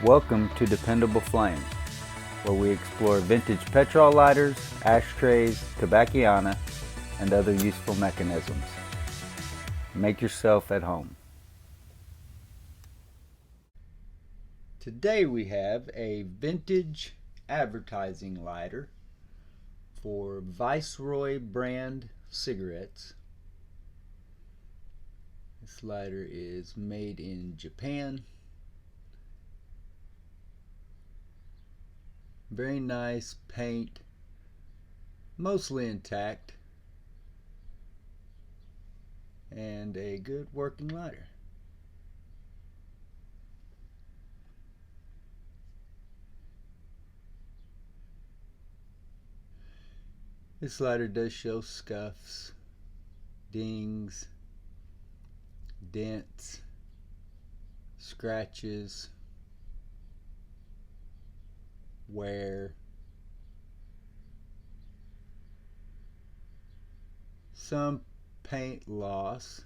Welcome to Dependable Flame, where we explore vintage petrol lighters, ashtrays, tobacciana, and other useful mechanisms. Make yourself at home. Today we have a vintage advertising lighter for Viceroy brand cigarettes. This lighter is made in Japan. Very nice paint, mostly intact, and a good working lighter. This lighter does show scuffs, dings, dents, scratches, wear, some paint loss,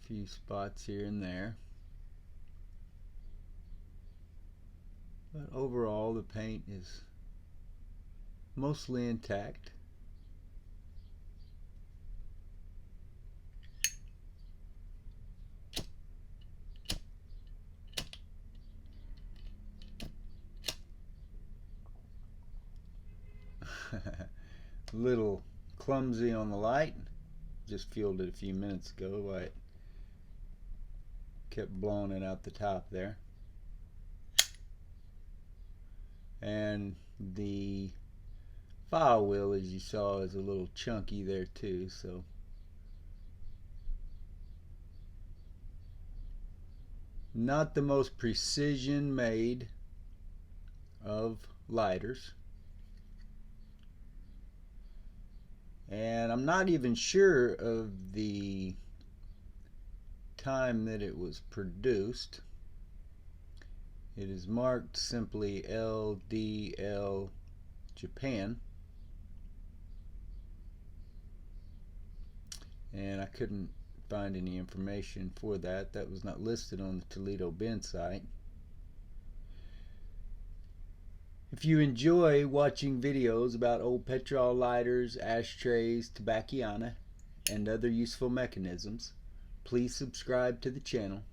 a few spots here and there, but overall the paint is mostly intact. Little clumsy on the light. Just fueled it a few minutes ago. I kept blowing it out the top there. And the file wheel, as you saw, is a little chunky there too, so not the most precision made of lighters. And I'm not even sure of the time that it was produced. It is marked simply L.D.L. Japan, and I couldn't find any information for that. That was not listed on the Toledo bin site. If you enjoy watching videos about old petrol lighters, ashtrays, tobacciana, and other useful mechanisms, please subscribe to the channel.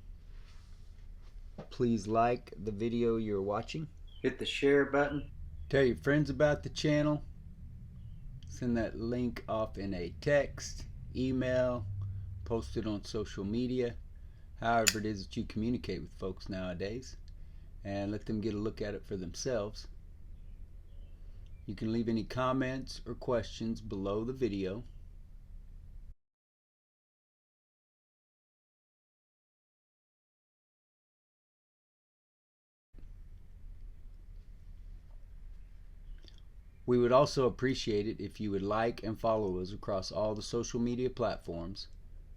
Please like the video you're watching. Hit the share button. Tell your friends about the channel. Send that link off in a text, email, post it on social media, however it is that you communicate with folks nowadays, and let them get a look at it for themselves. You can leave any comments or questions below the video. We would also appreciate it if you would like and follow us across all the social media platforms.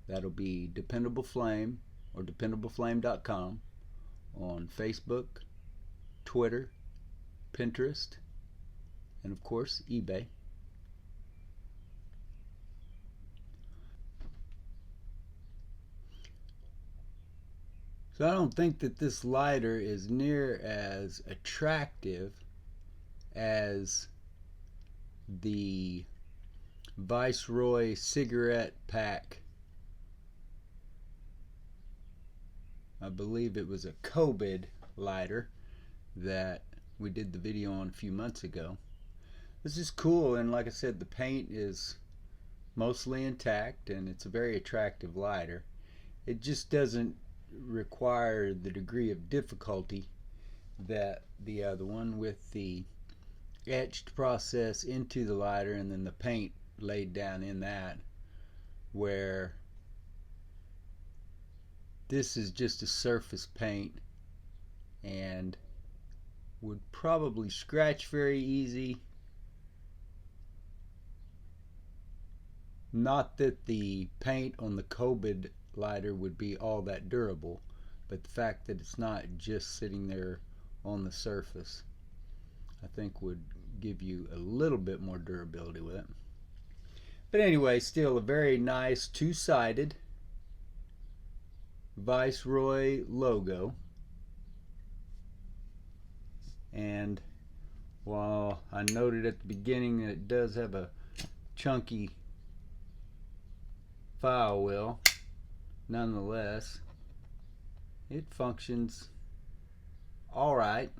That'll be Dependable Flame or dependableflame.com on Facebook, Twitter, Pinterest, and of course eBay. So I don't think that this lighter is near as attractive as the Viceroy cigarette pack. I believe it was a COVID lighter that we did the video on a few months ago. This is cool, and like I said, the paint is mostly intact and it's a very attractive lighter. It just doesn't require the degree of difficulty that the other one, with the etched process into the lighter and then the paint laid down in that, where this is just a surface paint and would probably scratch very easy. Not that the paint on the COVID lighter would be all that durable, but the fact that it's not just sitting there on the surface, I think would give you a little bit more durability with it. But anyway, still a very nice two-sided Viceroy logo. And while I noted at the beginning that it does have a chunky file wheel, nonetheless it functions alright,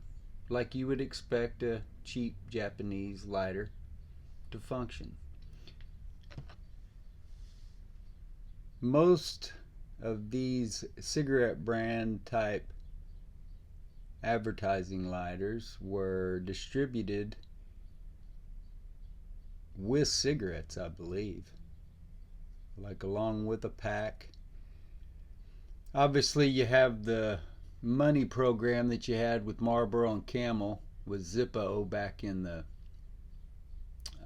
like you would expect a cheap Japanese lighter to function. Most of these cigarette brand type advertising lighters were distributed with cigarettes, I believe, like along with a pack. Obviously you have the money program that you had with Marlboro and Camel with Zippo back in the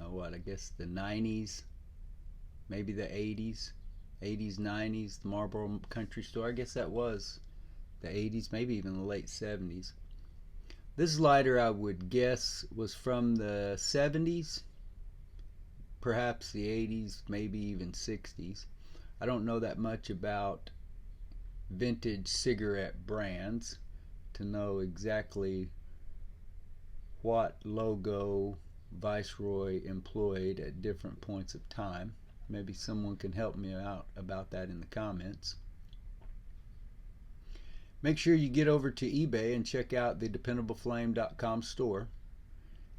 I guess the 90s, maybe the 80s, 90s, the Marlboro Country Store. I guess that was the 80s, maybe even the late 70s. This lighter, I would guess, was from the 70s, perhaps the 80s, maybe even 60s. I don't know that much about vintage cigarette brands to know exactly what logo Viceroy employed at different points of time. Maybe someone can help me out about that in the comments. Make sure you get over to eBay and check out the dependableflame.com store.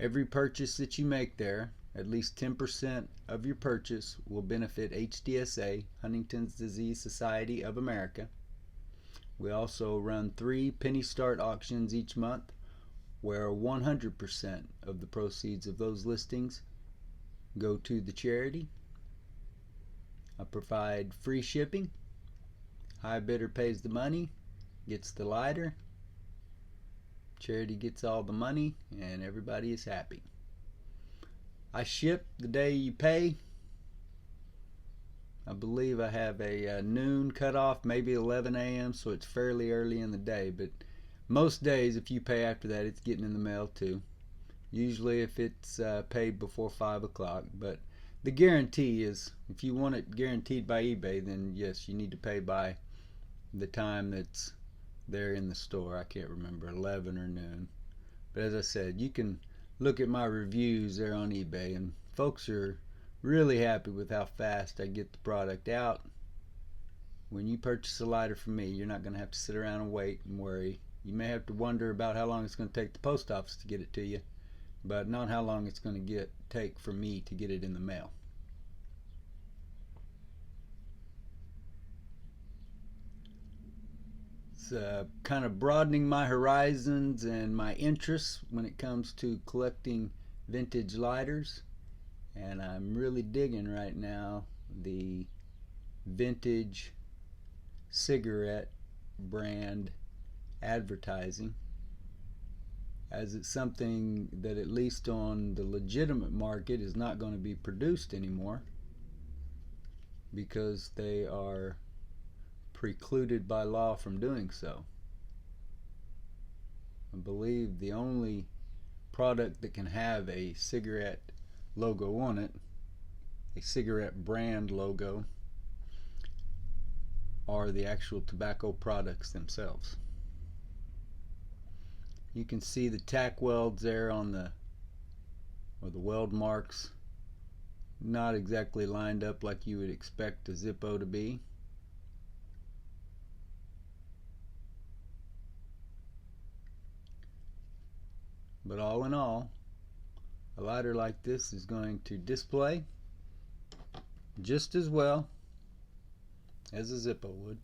Every purchase that you make there, at least 10% of your purchase will benefit HDSA, Huntington's Disease Society of America. We also run 3 penny start auctions each month, where 100% of the proceeds of those listings go to the charity. I provide free shipping. High bidder pays the money, gets the lighter. Charity gets all the money, and everybody is happy. I ship the day you pay. I believe I have a noon cutoff, maybe 11 a.m., so it's fairly early in the day, but most days if you pay after that, it's getting in the mail too. Usually if it's paid before 5 o'clock, but the guarantee is if you want it guaranteed by eBay, then yes, you need to pay by the time that's there in the store. I can't remember, 11 or noon. But as I said, you can look at my reviews there on eBay, and folks are really happy with how fast I get the product out. When you purchase a lighter from me, you're not going to have to sit around and wait and worry. You may have to wonder about how long it's going to take the post office to get it to you, but not how long it's going to take for me to get it in the mail. It's kind of broadening my horizons and my interests when it comes to collecting vintage lighters, and I'm really digging right now the vintage cigarette brand advertising, as it's something that at least on the legitimate market is not going to be produced anymore because they are precluded by law from doing so. I believe the only product that can have a cigarette logo on it, a cigarette brand logo, are the actual tobacco products themselves. You can see the tack welds there on the weld marks, not exactly lined up like you would expect a Zippo to be. But all in all, a lighter like this is going to display just as well as a Zippo would.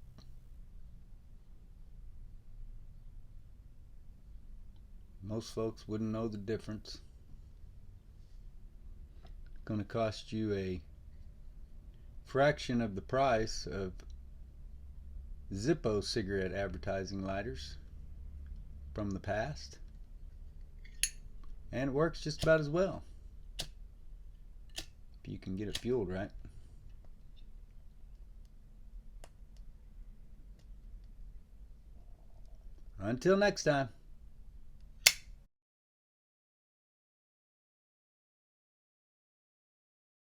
Most folks wouldn't know the difference. It's going to cost you a fraction of the price of Zippo cigarette advertising lighters from the past, and it works just about as well if you can get it fueled right. Until next time.